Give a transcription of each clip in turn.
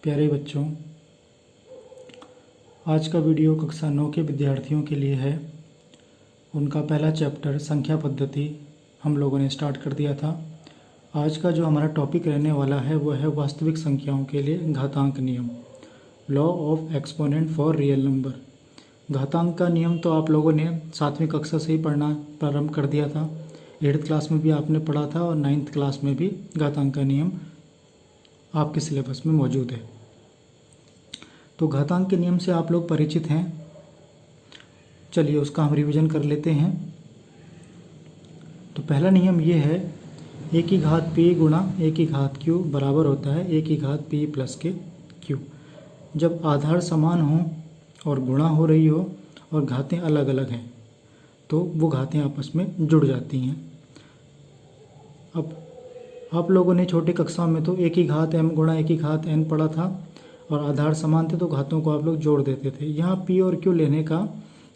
प्यारे बच्चों, आज का वीडियो कक्षा 9 के विद्यार्थियों के लिए है। उनका पहला चैप्टर संख्या पद्धति हम लोगों ने स्टार्ट कर दिया था। आज का जो हमारा टॉपिक रहने वाला है वो है वास्तविक संख्याओं के लिए घातांक नियम, law of exponent for real number. घातांक का नियम तो आप लोगों ने 7वीं कक्षा से ही पढ़ना प्रारंभ कर दिया था। 8th क्लास में भी आपने पढ़ा था और 9th क्लास में भी घातांक का नियम आपके सिलेबस में मौजूद है। तो घातांक के नियम से आप लोग परिचित हैं। चलिए उसका हम रिवीजन कर लेते हैं। तो पहला नियम ये है, a की घात p गुणा a की घात q बराबर होता है a की घात p प्लस के q। जब आधार समान हो और गुणा हो रही हो और घातें अलग अलग हैं तो वो घातें आपस में जुड़ जाती हैं। अब आप लोगों ने छोटी कक्षाओं में तो a की घात m गुणा a की घात n पढ़ा था और आधार समान थे तो घातों को आप लोग जोड़ देते थे। यहाँ p और q लेने का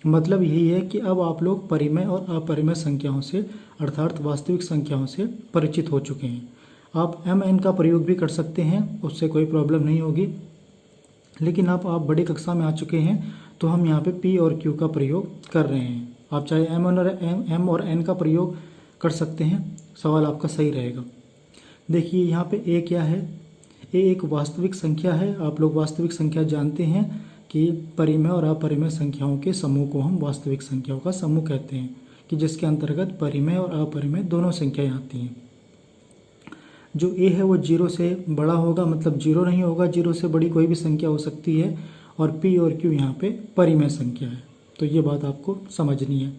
मतलब यही है कि अब आप लोग परिमेय और अपरिमेय संख्याओं से अर्थात वास्तविक संख्याओं से परिचित हो चुके हैं। आप m n का प्रयोग भी कर सकते हैं, उससे कोई प्रॉब्लम नहीं होगी। लेकिन अब आप बड़ी कक्षा में आ चुके हैं तो हम यहाँ पे p और q का प्रयोग कर रहे हैं। आप चाहे m और n का प्रयोग कर सकते हैं, सवाल आपका सही रहेगा। देखिए यहाँ पे a क्या है, a एक वास्तविक संख्या है। आप लोग वास्तविक संख्या जानते हैं कि परिमेय और अपरिमेय संख्याओं के समूह को हम वास्तविक संख्याओं का समूह कहते हैं, कि जिसके अंतर्गत परिमेय और अपरिमेय दोनों संख्याएं आती हैं। जो a है वो 0 से बड़ा होगा, मतलब 0 नहीं होगा, 0 से बड़ी कोई भी संख्या हो सकती है। और p और q यहाँ पे परिमेय संख्या है, तो ये बात आपको समझनी है।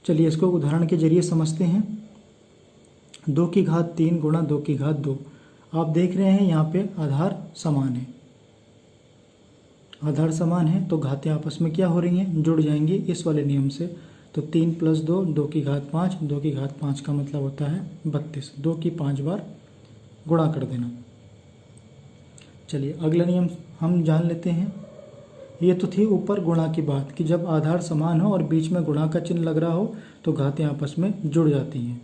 चलिए इसको उदाहरण के जरिए समझते हैं। 2 की घात 3 गुणा 2 की घात 2। आप देख रहे हैं यहाँ पे आधार समान है। आधार समान है तो घातें आपस में क्या हो रही हैं, जुड़ जाएंगी इस वाले नियम से। तो 3 + 2, 2 की घात 5, 2 की घात 5 का मतलब होता है 32। 2 की 5 बार गुणा कर देना। चलिए अगला नियम हम जान लेते हैं। ये तो थी ऊपर गुणा की बात कि जब आधार समान हो और बीच में गुणा का चिन्ह लग रहा हो तो घातें आपस में जुड़ जाती हैं।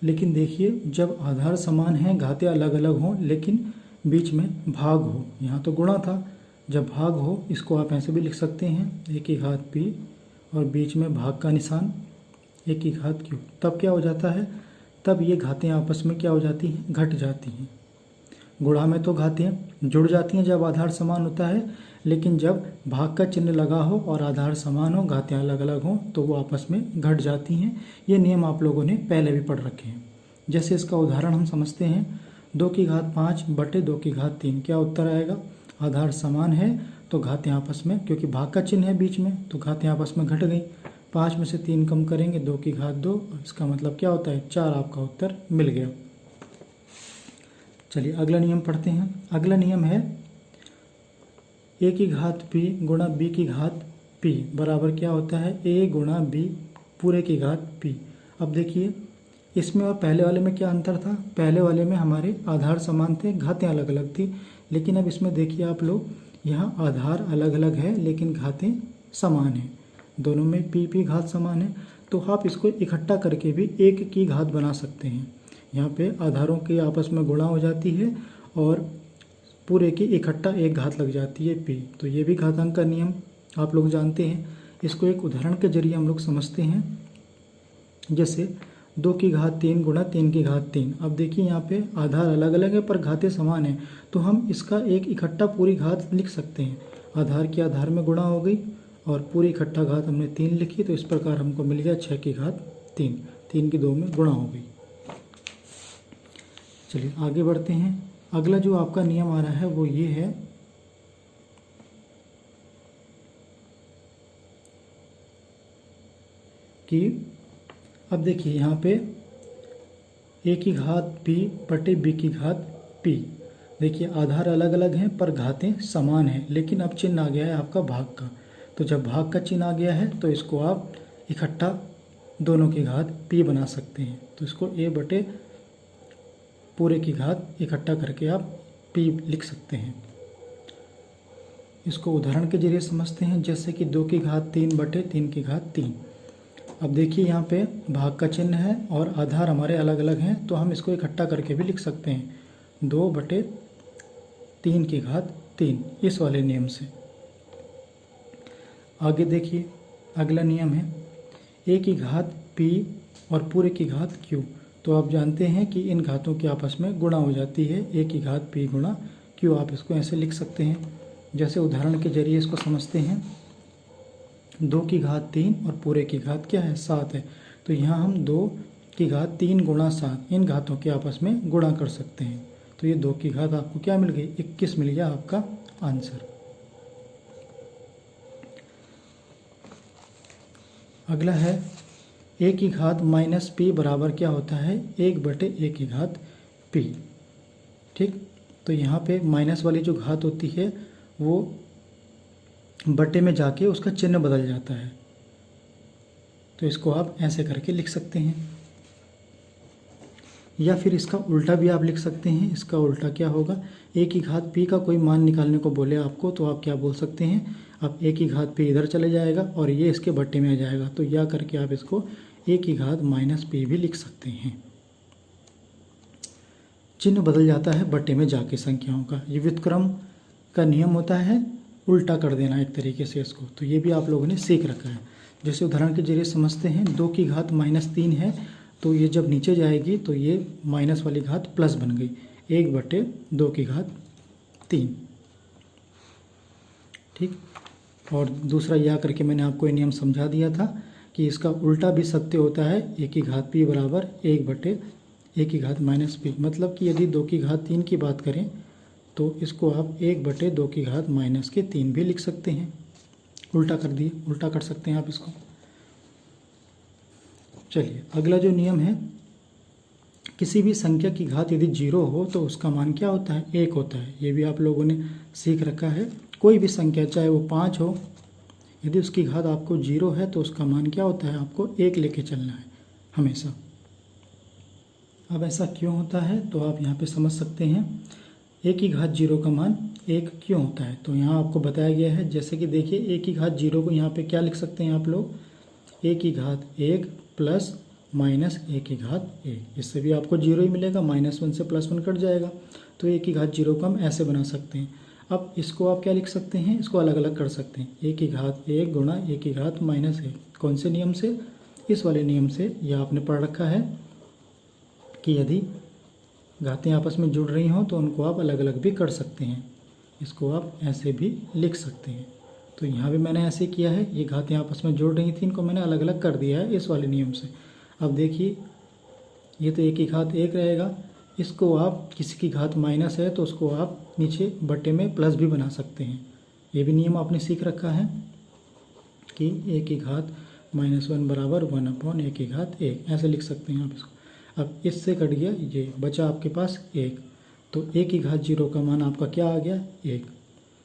लेकिन देखिए जब आधार समान है, घातें अलग अलग हों लेकिन बीच में भाग हो, यहाँ तो गुणा था, जब भाग हो इसको आप ऐसे भी लिख सकते हैं a की घात p और बीच में भाग का निशान a की घात q। तब क्या हो जाता है, तब ये घातें आपस में क्या हो जाती हैं, घट जाती हैं। गुणा में तो घातें जुड़ जाती हैं जब आधार समान होता है, लेकिन जब भाग का चिन्ह लगा हो और आधार समान हो, घातें अलग अलग हों तो वो आपस में घट जाती हैं। ये नियम आप लोगों ने पहले भी पढ़ रखे हैं। जैसे इसका उदाहरण हम समझते हैं। 2 की घात 5 बटे 2 की घात 3, क्या उत्तर आएगा, आधार समान है तो घातें आपस में, क्योंकि भाग का चिन्ह है बीच में तो घातें आपस में घट गई। 5 में से 3 कम करेंगे 2 की घात 2, इसका मतलब क्या होता है 4। आपका उत्तर मिल गया। चलिए अगला नियम पढ़ते हैं। अगला नियम है a की घात p गुणा b की घात p बराबर क्या होता है a गुणा b पूरे की घात p। अब देखिए इसमें और पहले वाले में क्या अंतर था, पहले वाले में हमारे आधार समान थे, घातें अलग अलग थी। लेकिन अब इसमें देखिए आप लोग, यहाँ आधार अलग अलग है लेकिन घातें समान हैं, दोनों में p घात समान है। तो आप इसको इकट्ठा करके भी 1 की घात बना सकते हैं। यहाँ पे आधारों की आपस में गुणा हो जाती है और पूरे की इकट्ठा 1 घात लग जाती है p। तो ये भी घातांक का नियम आप लोग जानते हैं। इसको एक उदाहरण के जरिए हम लोग समझते हैं। जैसे 2 की घात 3 गुणा 3 की घात 3। अब देखिए यहाँ पे आधार अलग अलग है पर घातें समान हैं, तो हम इसका एक इकट्ठा पूरी घात लिख सकते हैं। आधार की आधार में गुणा हो गई और पूरी इकट्ठा घात हमने 3 लिखी, तो इस प्रकार हमको मिल गया 6 की घात 3। 3 की 2 में गुणा हो गई। चलिए आगे बढ़ते हैं। अगला जो आपका नियम आ रहा है वो ये है कि अब देखिए यहाँ पे a की घात p बटे b की घात p। देखिए आधार अलग अलग हैं पर घातें समान हैं, लेकिन अब चिन्ह आ गया है आपका भाग का। तो जब भाग का चिन्ह आ गया है तो इसको आप इकट्ठा दोनों की घात p बना सकते हैं। तो इसको a बटे पूरे की घात इकट्ठा करके आप p लिख सकते हैं। इसको उदाहरण के जरिए समझते हैं। जैसे कि 2 की घात 3 बटे 3 की घात 3। अब देखिए यहाँ पे भाग का चिन्ह है और आधार हमारे अलग अलग हैं, तो हम इसको इकट्ठा करके भी लिख सकते हैं। 2/3 की घात 3, इस वाले नियम से। आगे देखिए, अगला नियम है a की घात p और पूरे की घात q। तो आप जानते हैं कि इन घातों की आपस में गुणा हो जाती है, a की घात p गुणा q। आप इसको ऐसे लिख सकते हैं, जैसे उदाहरण के जरिए इसको समझते हैं। 2 की घात 3 और पूरे की घात क्या है, 7 है। तो यहाँ हम 2 की घात 3 गुणा 7 इन घातों के आपस में गुणा कर सकते हैं। तो ये 2 की घात आपको क्या मिल गई, 21 मिल गया आपका आंसर। अगला है a की घात माइनस p बराबर क्या होता है, 1/a की घात p। ठीक, तो यहाँ पे माइनस वाली जो घात होती है वो बटे में जाके उसका चिन्ह बदल जाता है। तो इसको आप ऐसे करके लिख सकते हैं, या फिर इसका उल्टा भी आप लिख सकते हैं। इसका उल्टा क्या होगा, a की घात p का कोई मान निकालने को बोले आपको, तो आप क्या बोल सकते हैं, अब a की घात p इधर चले जाएगा और ये इसके बट्टे में आ जाएगा। तो या करके आप इसको a की घात माइनस p भी लिख सकते हैं। चिन्ह बदल जाता है बट्टे में जाके संख्याओं का। ये व्युत्क्रम का नियम होता है, उल्टा कर देना एक तरीके से इसको। तो ये भी आप लोगों ने सीख रखा है। जैसे उदाहरण के जरिए समझते हैं, 2 की घात -3 है, तो ये जब नीचे जाएगी तो ये माइनस वाली घात प्लस बन गई, 1/2 की घात 3। ठीक, और दूसरा या करके मैंने आपको ये नियम समझा दिया था कि इसका उल्टा भी सत्य होता है, a की घात p बराबर 1/a की घात -p। मतलब कि यदि 2 की घात 3 की बात करें तो इसको आप 1/2 की घात -3 भी लिख सकते हैं। उल्टा कर दिए, उल्टा कर सकते हैं आप इसको। चलिए, अगला जो नियम है, किसी भी संख्या की घात यदि 0 हो तो उसका मान क्या होता है, 1 होता है। ये भी आप लोगों ने सीख रखा है। कोई भी संख्या चाहे वो 5 हो, यदि उसकी घात आपको 0 है तो उसका मान क्या होता है, आपको 1 लेके चलना है हमेशा। अब ऐसा क्यों होता है, तो आप यहाँ पे समझ सकते हैं a की घात 0 का मान 1 क्यों होता है। तो यहाँ आपको बताया गया है, जैसे कि देखिए a की घात 0 को यहाँ पे क्या लिख सकते हैं आप लोग, a की घात 1 प्लस माइनस a की घात 1। इससे भी आपको 0 ही मिलेगा, -1 से +1 कट जाएगा। तो a की घात 0 को हम ऐसे बना सकते हैं। अब इसको आप क्या लिख सकते हैं, इसको अलग अलग कर सकते हैं, a की घात 1 गुणा a की घात -1। कौन से नियम से, इस वाले नियम से। यह आपने पढ़ रखा है कि यदि घातें आपस में जुड़ रही हों तो उनको आप अलग अलग भी कर सकते हैं। इसको आप ऐसे भी लिख सकते हैं। तो यहाँ भी मैंने ऐसे किया है, ये घातें आपस में जुड़ रही थी, इनको मैंने अलग अलग कर दिया है इस वाले नियम से। अब देखिए, ये तो a की घात 1 रहेगा, इसको आप किसी की घात माइनस है तो उसको आप नीचे बट्टे में प्लस भी बना सकते हैं। ये भी नियम आपने सीख रखा है कि a की घात -1 बराबर 1/a की घात 1, ऐसे लिख सकते हैं आप इसको। अब इससे कट गया, ये बचा आपके पास 1। तो a की घात 0 का मान आपका क्या आ गया, 1।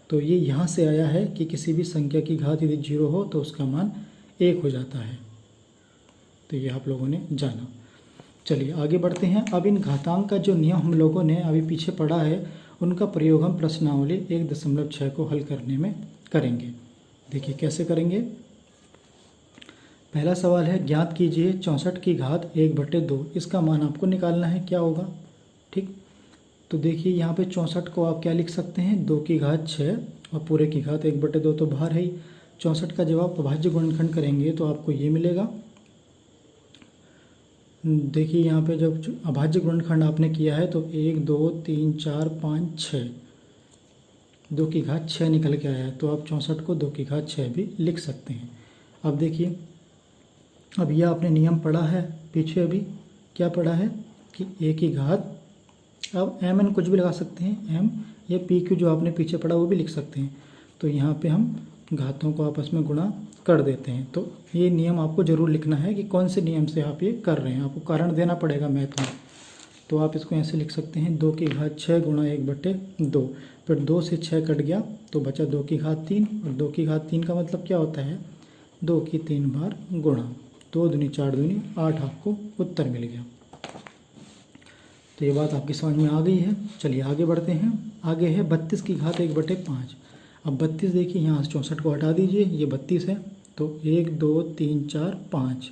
तो ये यहाँ से आया है कि किसी भी संख्या की घात यदि 0 हो तो उसका मान 1 हो जाता है। तो ये आप लोगों ने जाना। चलिए आगे बढ़ते हैं। अब इन घातांक का जो नियम हम लोगों ने अभी पीछे पढ़ा है, उनका प्रयोग हम प्रश्नावली 1.6 को हल करने में करेंगे। देखिए कैसे करेंगे। पहला सवाल है, ज्ञात कीजिए 64 की घात 1/2। इसका मान आपको निकालना है, क्या होगा। ठीक, तो देखिए यहाँ पे 64 को आप क्या लिख सकते हैं, 2 की घात 6 और पूरे की घात 1/2 तो बाहर है ही। 64 का जब आप अभाज्य गुणनखंड करेंगे तो आपको ये मिलेगा। देखिए यहाँ पे जब अभाज्य गुणनखंड आपने किया है तो 1 2 3 4 5 6, 2 की घात 6 निकल के आया है। तो आप 64 को 2 की घात 6 भी लिख सकते हैं। अब देखिए, अब यह आपने नियम पढ़ा है पीछे, अभी क्या पढ़ा है कि a की घात, अब एम एन कुछ भी लगा सकते हैं, m या पी क्यू जो आपने पीछे पढ़ा वो भी लिख सकते हैं। तो यहाँ पे हम घातों को आपस में गुणा कर देते हैं। तो ये नियम आपको ज़रूर लिखना है कि कौन से नियम से आप ये कर रहे हैं, आपको कारण देना पड़ेगा मैथ में। तो आप इसको ऐसे लिख सकते हैं, 2 की घात 6 गुणा 1/2। फिर 2 से 6 कट गया तो बचा 2 की घात 3, और 2 की घात 3 का मतलब क्या होता है, 2 की 3 बार गुणा, 2 दूनी 4 दूनी 8 आपको उत्तर मिल गया। तो ये बात आपकी समझ में आ गई है। चलिए आगे बढ़ते हैं। आगे है 32 की घात 1/5। अब 32 देखिए, यहाँ से 64 को हटा दीजिए, ये 32 है। तो 1 2 3 4 5,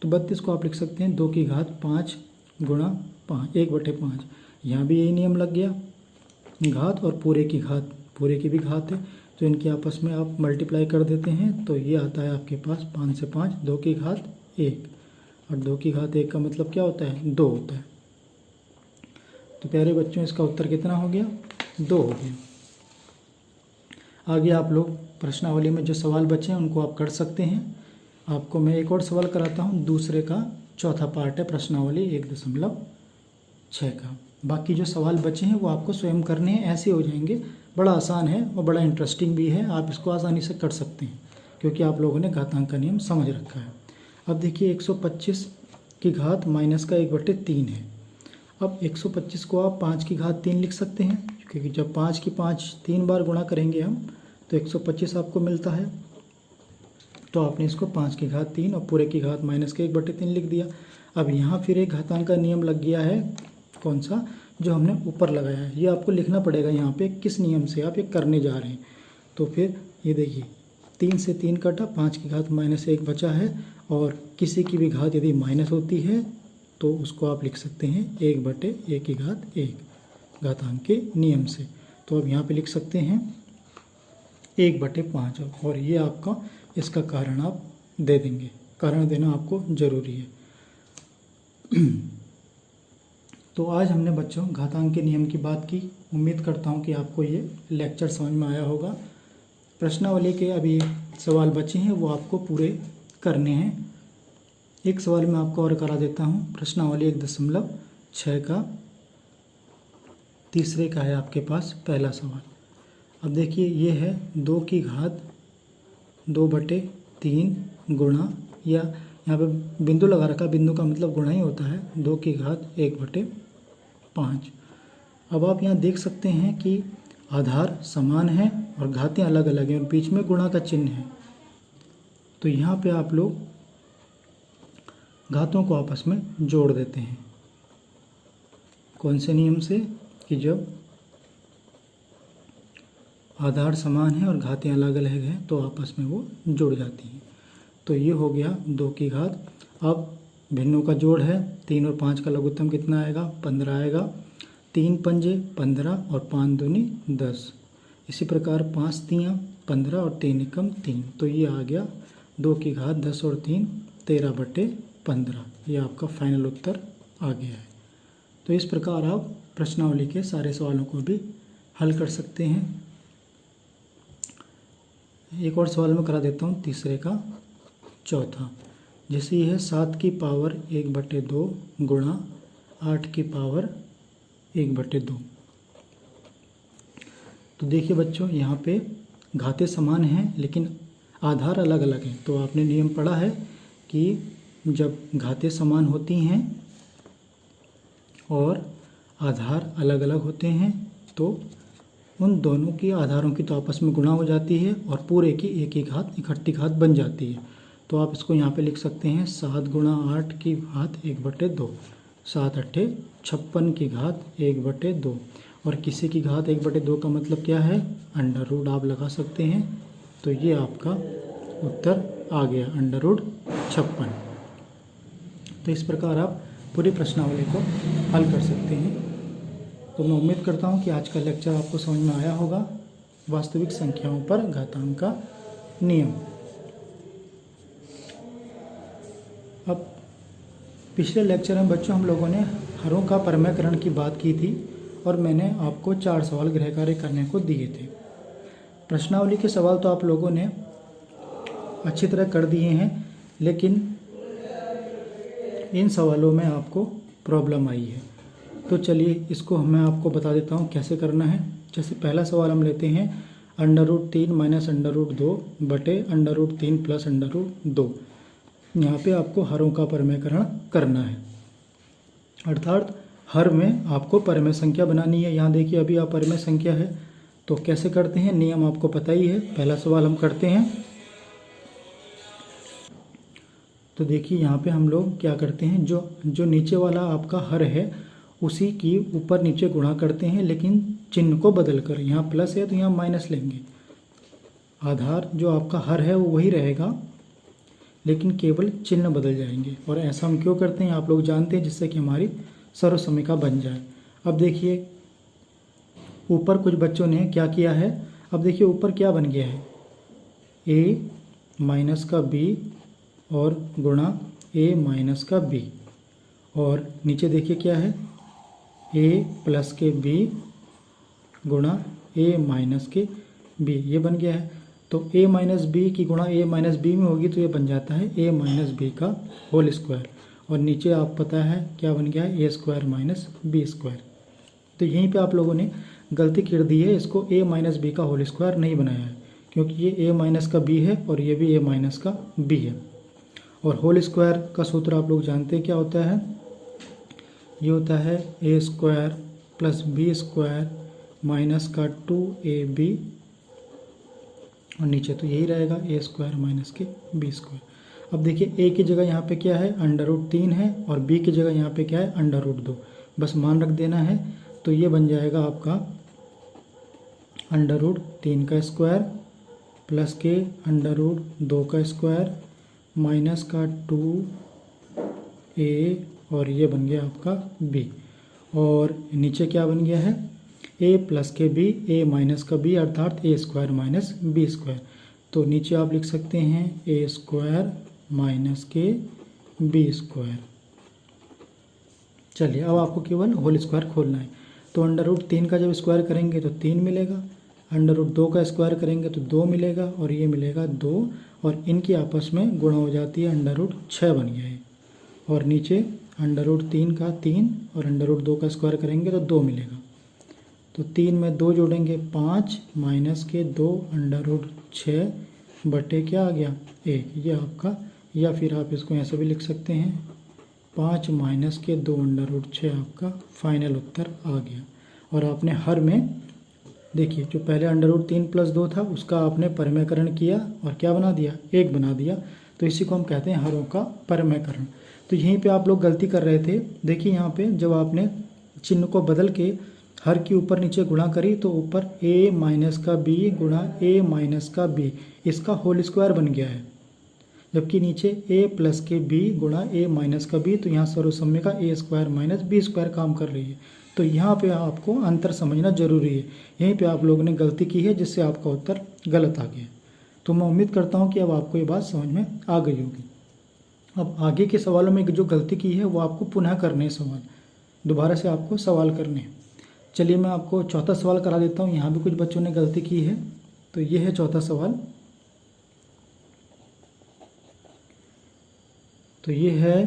तो 32 को आप लिख सकते हैं 2 की घात 5 गुणा 5, 1/5। यहाँ भी यही नियम लग गया, घात और पूरे की घात, पूरे की भी घात है तो इनके आपस में आप मल्टीप्लाई कर देते हैं तो ये आता है आपके पास 5 से 5 2 की घात 1, और 2 की घात 1 का मतलब क्या होता है, 2 होता है। तो प्यारे बच्चों इसका उत्तर कितना हो गया, 2 हो गया। आगे आप लोग प्रश्नावली में जो सवाल बचे हैं उनको आप कर सकते हैं। आपको मैं एक और सवाल कराता हूँ, दूसरे का चौथा पार्ट है प्रश्नावली 1.6 का। बाकी जो सवाल बचे हैं वो आपको स्वयं करने हैं, ऐसे हो जाएंगे। बड़ा आसान है और बड़ा इंटरेस्टिंग भी है, आप इसको आसानी से कर सकते हैं क्योंकि आप लोगों ने घातांक का नियम समझ रखा है। अब देखिए 125 की घात माइनस का 1/3 है। अब 125 को आप 5 की घात 3 लिख सकते हैं क्योंकि जब 5 की 5 3 बार गुणा करेंगे हम तो 125 आपको मिलता है। तो आपने इसको 5 की घात 3 और पूरे की घात माइनस के 1/3 लिख दिया। अब यहाँ फिर एक घातांक का नियम लग गया है, कौन सा, जो हमने ऊपर लगाया है। ये आपको लिखना पड़ेगा यहाँ पे किस नियम से आप ये करने जा रहे हैं। तो फिर ये देखिए 3 से 3 कटा, 5 की घात -1 बचा है, और किसी की भी घात यदि माइनस होती है तो उसको आप लिख सकते हैं 1/1 की घात 1 घातांक के नियम से। तो अब यहाँ पे लिख सकते हैं 1/5, और ये आपका इसका कारण आप दे देंगे, कारण देना आपको ज़रूरी है। तो आज हमने बच्चों घातांक के नियम की बात की। उम्मीद करता हूँ कि आपको ये लेक्चर समझ में आया होगा। प्रश्नावली के अभी सवाल बचे हैं वो आपको पूरे करने हैं। एक सवाल मैं आपको और करा देता हूँ, प्रश्नावली 1.6 का तीसरे का है आपके पास पहला सवाल। अब देखिए ये है 2 की घात 2/3 गुणा, या यहाँ पे बिंदु लगा रखा, बिंदु का मतलब गुणा ही होता है, 2 की घात 1/5। अब आप यहाँ देख सकते हैं कि आधार समान है और घातें अलग अलग हैं और बीच में गुणा का चिन्ह है। तो यहाँ पे आप लोग घातों को आपस में जोड़ देते हैं। कौन से नियम से, कि जब आधार समान है और घातें अलग अलग हैं तो आपस में वो जुड़ जाती हैं। तो ये हो गया 2 की घात। अब भिन्नों का जोड़ है, 3 और 5 का लघुत्तम कितना आएगा, 15 आएगा। 3 पंजे 15 और 5 दूनी 10। इसी प्रकार 5 तियाँ 15 और 3 एकम 3। तो ये आ गया 2 की घात 10 और 3 13/15। ये आपका फाइनल उत्तर आ गया है। तो इस प्रकार आप प्रश्नावली के सारे सवालों को भी हल कर सकते हैं। एक और सवाल मैं करा देता हूँ, तीसरे का चौथा। जैसे ये है 7 की पावर 1/2 गुणा 8 की पावर 1/2। तो देखिए बच्चों यहाँ पे घातें समान हैं लेकिन आधार अलग अलग हैं। तो आपने नियम पढ़ा है कि जब घातें समान होती हैं और आधार अलग अलग होते हैं तो उन दोनों की आधारों की तो आपस में गुणा हो जाती है और पूरे की एक ही घात इकट्ठी घात बन जाती है। तो आप इसको यहाँ पे लिख सकते हैं 7 गुणा 8 की घात 1/2, 7 8 56 की घात 1/2, और किसी की घात 1/2 का मतलब क्या है, अंडर रूट आप लगा सकते हैं। तो ये आपका उत्तर आ गया, अंडर रूट 56। तो इस प्रकार आप पूरी प्रश्नावली को हल कर सकते हैं। तो मैं उम्मीद करता हूँ कि आज का लेक्चर आपको समझ में आया होगा, वास्तविक संख्याओं पर घातांक का नियम। अब पिछले लेक्चर में बच्चों हम लोगों ने हरों का परमयकरण की बात की थी और मैंने आपको 4 सवाल गृह कार्य करने को दिए थे। प्रश्नावली के सवाल तो आप लोगों ने अच्छी तरह कर दिए हैं, लेकिन इन सवालों में आपको प्रॉब्लम आई है। तो चलिए इसको मैं आपको बता देता हूँ कैसे करना है। जैसे पहला सवाल हम लेते हैं √3 माइनस √2 बटे √3 प्लस √2। यहाँ पे आपको हरों का परमयकरण करना है, अर्थात हर में आपको परमेय संख्या बनानी है। यहाँ देखिए अभी आप परमेय संख्या है तो कैसे करते हैं, नियम आपको पता ही है। पहला सवाल हम करते हैं तो देखिए यहाँ पे हम लोग क्या करते हैं, जो नीचे वाला आपका हर है उसी की ऊपर नीचे गुणा करते हैं, लेकिन चिन्ह को बदल कर। यहाँ प्लस है तो यहाँ माइनस लेंगे। आधार जो आपका हर है वो वही रहेगा लेकिन केवल चिन्ह बदल जाएंगे। और ऐसा हम क्यों करते हैं आप लोग जानते हैं, जिससे कि हमारी सर्वसमीका बन जाए। अब देखिए ऊपर कुछ बच्चों ने क्या किया है, अब देखिए ऊपर क्या बन गया है, a माइनस का b और गुणा a माइनस का b, और नीचे देखिए क्या है, a प्लस के b गुणा a माइनस के b, ये बन गया है। तो a माइनस बी की गुणा a माइनस बी में होगी तो ये बन जाता है a माइनस बी का होल स्क्वायर, और नीचे आप पता है क्या बन गया है, a square minus b square. तो यहीं पे आप लोगों ने गलती कर दी है, इसको a माइनस बी का होल स्क्वायर नहीं बनाया है, क्योंकि ये a माइनस का b है और ये भी a माइनस का b है। और होल स्क्वायर का सूत्र आप लोग जानते हैं क्या होता है, ये होता है a square plus b square minus का 2ab, और नीचे तो यही रहेगा a स्क्वायर माइनस के b स्क्वायर। अब देखिए a की जगह यहाँ पे क्या है, √3 है, और b की जगह यहाँ पे क्या है, √2, बस मान रख देना है। तो ये बन जाएगा आपका √3 का स्क्वायर प्लस के √2 का स्क्वायर माइनस का 2a, और ये बन गया आपका b, और नीचे क्या बन गया है, a प्लस के b, a माइनस का b अर्थात a square minus b square. तो नीचे आप लिख सकते हैं a स्क्वायर माइनस के b स्क्वायर। चलिए अब आपको केवल होल स्क्वायर खोलना है। तो √3 का जब स्क्वायर करेंगे तो 3 मिलेगा, √2 का स्क्वायर करेंगे तो 2 मिलेगा, और ये मिलेगा 2, और इनकी आपस में गुणा हो जाती है, √6 बन गया है। और नीचे √3 का 3 और √2 का स्क्वायर करेंगे तो 2 मिलेगा। तो 3 में 2 जोड़ेंगे 5 माइनस के 2 √6 बटे क्या आ गया 1, ये आपका, या फिर आप इसको ऐसे भी लिख सकते हैं 5 माइनस के 2 √6 आपका फाइनल उत्तर आ गया। और आपने हर में देखिए जो पहले √3 प्लस 2 था उसका आपने परिमेयकरण किया और क्या बना दिया, 1 बना दिया। तो इसी को हम कहते हैं हरों का परिमेयकरण। तो यहीं पे आप लोग गलती कर रहे थे। देखिए यहाँ पे जब आपने चिन्ह को बदल के हर के ऊपर नीचे गुणा करी तो ऊपर a माइनस का b गुणा a माइनस का b, इसका होल स्क्वायर बन गया है, जबकि नीचे a प्लस के b गुणा a माइनस का b, तो यहाँ सर्वसम्य का a square minus b square काम कर रही है। तो यहाँ पे आपको अंतर समझना जरूरी है। यहीं पे आप लोगों ने गलती की है जिससे आपका उत्तर गलत आ गया। तो मैं उम्मीद करता हूँ कि अब आपको ये बात समझ में आ गई होगी। अब आगे के सवालों में जो गलती की है वो आपको पुनः करने हैं, सवाल दोबारा से आपको सवाल करने हैं। चलिए मैं आपको चौथा सवाल करा देता हूँ। यहाँ भी कुछ बच्चों ने गलती की है। तो ये है चौथा सवाल। तो ये है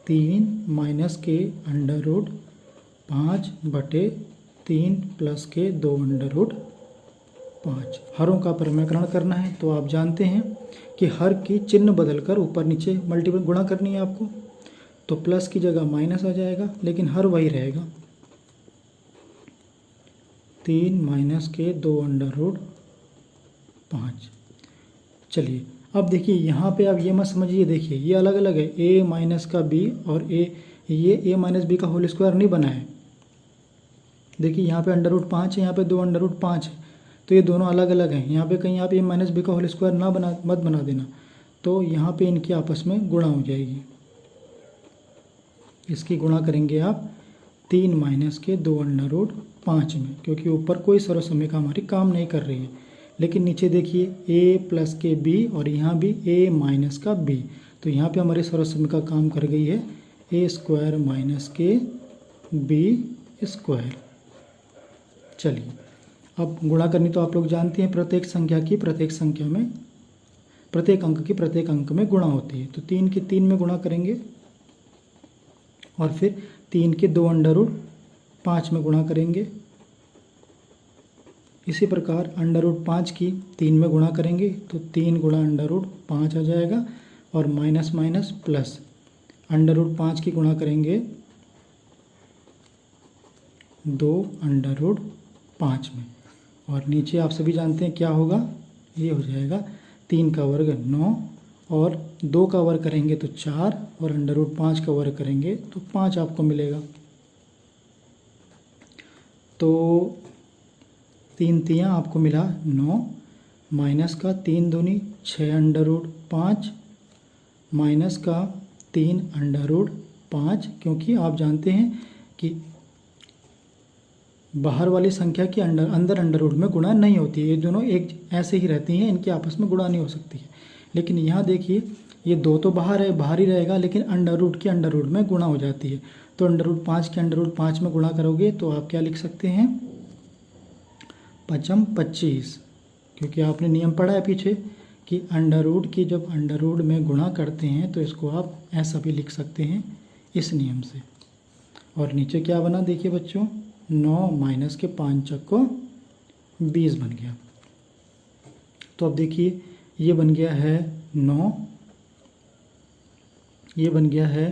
3 माइनस के √5 बटे 3 प्लस के 2 √5 हरों का परिमेयकरण करना है। तो आप जानते हैं कि हर की चिन्ह बदलकर ऊपर नीचे मल्टीपल गुणा करनी है आपको। तो प्लस की जगह माइनस आ जाएगा, लेकिन हर वही रहेगा, 3 माइनस के 2 √5। चलिए अब देखिए यहाँ पे आप ये मत समझिए, देखिए ये अलग अलग है, a माइनस का b और ये a माइनस बी का होल स्क्वायर नहीं बना है। देखिए यहाँ पे √5 है, यहाँ पे 2 √5 है, तो ये दोनों अलग अलग हैं। यहाँ पे कहीं आप a माइनस बी का होल स्क्वायर मत बना देना। तो यहाँ पे इनकी आपस में गुणा हो जाएगी। इसकी गुणा करेंगे आप 3 माइनस के 2 √5 में, क्योंकि ऊपर कोई सर्वसम्य का हमारी काम नहीं कर रही है। लेकिन नीचे देखिए a प्लस के b और यहाँ भी a माइनस का b, तो यहाँ पे हमारे सर्वसम्य का काम कर गई है a स्क्वायर माइनस के b स्क्वायर। चलिए अब गुणा करनी तो आप लोग जानते हैं, प्रत्येक संख्या की प्रत्येक संख्या में, प्रत्येक अंक की प्रत्येक अंक में गुणा होती है। तो 3 के 3 में गुणा करेंगे और फिर 3 के 2 √5 में गुणा करेंगे। इसी प्रकार √5 की 3 में गुणा करेंगे तो 3 गुणा √5 आ जाएगा, और माइनस माइनस प्लस √5 की गुणा करेंगे 2 √5 में, और नीचे आप सभी जानते हैं क्या होगा, ये हो जाएगा 3 का वर्ग 9, और 2 का वर्ग करेंगे तो 4, और √5 का वर्ग करेंगे तो 5 आपको मिलेगा। तो 3 तियाँ आपको मिला 9, माइनस का 3 दूनी 6 √5 माइनस का 3 √5, क्योंकि आप जानते हैं कि बाहर वाली संख्या की अंदर अंडर रूट में गुणा नहीं होती है। ये दोनों एक ऐसे ही रहती हैं, इनके आपस में गुणा नहीं हो सकती है। लेकिन यहाँ देखिए ये 2 तो बाहर है, बाहर ही रहेगा, लेकिन अंडर रूट की अंडर रूट में गुणा हो जाती है। तो अंडर रूट 5 के अंडर रूट 5 में गुणा करोगे तो आप क्या लिख सकते हैं, 5 25, क्योंकि आपने नियम पढ़ा है पीछे कि अंडर रूट की जब अंडर रूट में गुणा करते हैं तो इसको आप ऐसा भी लिख सकते हैं इस नियम से। और नीचे क्या बना देखिए बच्चों, 9 माइनस के 5 चक्को 20 बन गया। तो अब देखिए ये बन गया है 9, ये बन गया है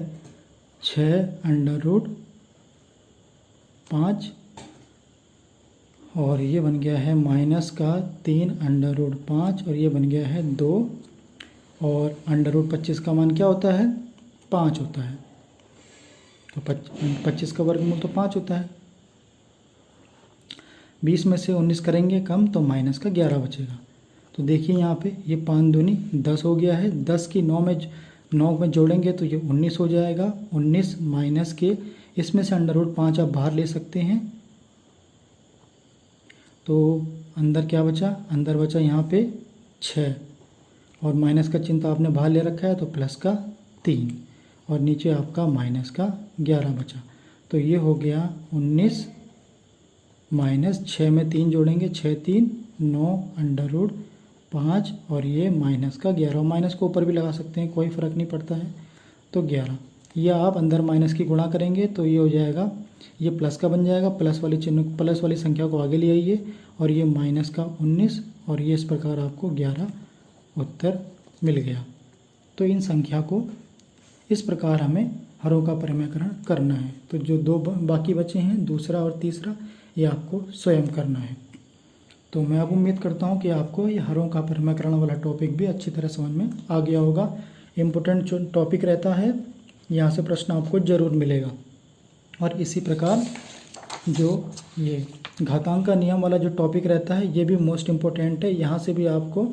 6 अंडर रूट 5, और ये बन गया है माइनस का 3 अंडर रूट 5, और ये बन गया है 2, और अंडर रूट 25 का मान क्या होता है, 5 होता है। तो 25 का वर्गमूल तो 5 होता है। 20 में से 19 करेंगे कम तो माइनस का 11 बचेगा। तो देखिए यहाँ पे ये 5 दूनी 10 हो गया है। 10 की 9 में जोड़ेंगे तो ये 19 हो जाएगा। 19 माइनस के इसमें से अंडर रूट 5 आप बाहर ले सकते हैं। तो अंदर क्या बचा, अंदर बचा यहाँ पे 6, और माइनस का चिन्ह आपने बाहर ले रखा है तो प्लस का 3, और नीचे आपका माइनस का 11 बचा। तो ये हो गया 19 माइनस 6 में 3 जोड़ेंगे, 6 3 9 अंडर रूट 5, और ये माइनस का 11, माइनस को ऊपर भी लगा सकते हैं, कोई फ़र्क नहीं पड़ता है। तो 11, ये आप अंदर माइनस की गुणा करेंगे तो ये हो जाएगा, ये प्लस का बन जाएगा, प्लस वाली संख्या को आगे ले आइए, और ये माइनस का 19, और ये इस प्रकार आपको 11 उत्तर मिल गया। तो इन संख्या को इस प्रकार हमें हरों का परिमेयकरण करना है। तो जो 2 बाकी बचे हैं, दूसरा और तीसरा, ये आपको स्वयं करना है। तो मैं अब उम्मीद करता हूँ कि आपको ये हरों का परिमेयकरण वाला टॉपिक भी अच्छी तरह समझ में आ गया होगा। इम्पोर्टेंट जो टॉपिक रहता है, यहाँ से प्रश्न आपको ज़रूर मिलेगा। और इसी प्रकार जो ये घातांक का नियम वाला जो टॉपिक रहता है, ये भी मोस्ट इम्पोर्टेंट है। यहाँ से भी आपको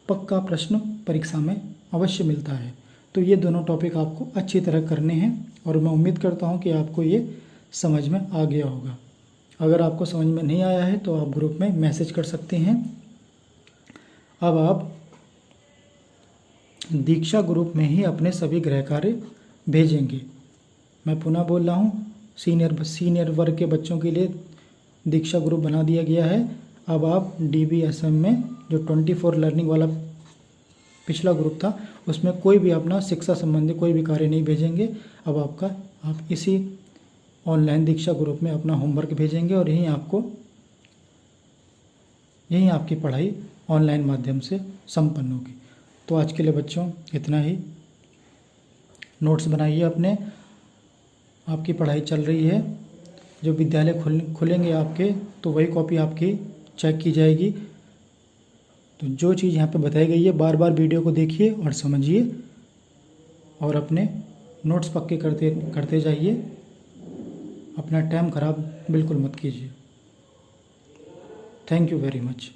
पक्का प्रश्न परीक्षा में अवश्य मिलता है। तो ये दोनों टॉपिक आपको अच्छी तरह करने हैं, और मैं उम्मीद करता हूँ कि आपको ये समझ में आ गया होगा। अगर आपको समझ में नहीं आया है तो आप ग्रुप में मैसेज कर सकते हैं। अब आप दीक्षा ग्रुप में ही अपने सभी गृह कार्य भेजेंगे। मैं पुनः बोल रहा हूँ, सीनियर वर्ग के बच्चों के लिए दीक्षा ग्रुप बना दिया गया है। अब आप DBSM में जो 24 लर्निंग वाला पिछला ग्रुप था, उसमें कोई भी अपना शिक्षा संबंधी कोई भी कार्य नहीं भेजेंगे। अब आप इसी ऑनलाइन दीक्षा ग्रुप में अपना होमवर्क भेजेंगे, और यहीं आपकी पढ़ाई ऑनलाइन माध्यम से संपन्न होगी। तो आज के लिए बच्चों इतना ही। नोट्स बनाइए अपने, आपकी पढ़ाई चल रही है। जब विद्यालय खुलेंगे आपके तो वही कॉपी आपकी चेक की जाएगी। तो जो चीज़ यहाँ पे बताई गई है, बार बार वीडियो को देखिए और समझिए, और अपने नोट्स पक्के करते जाइए। अपना टाइम ख़राब बिल्कुल मत कीजिए। Thank you very much.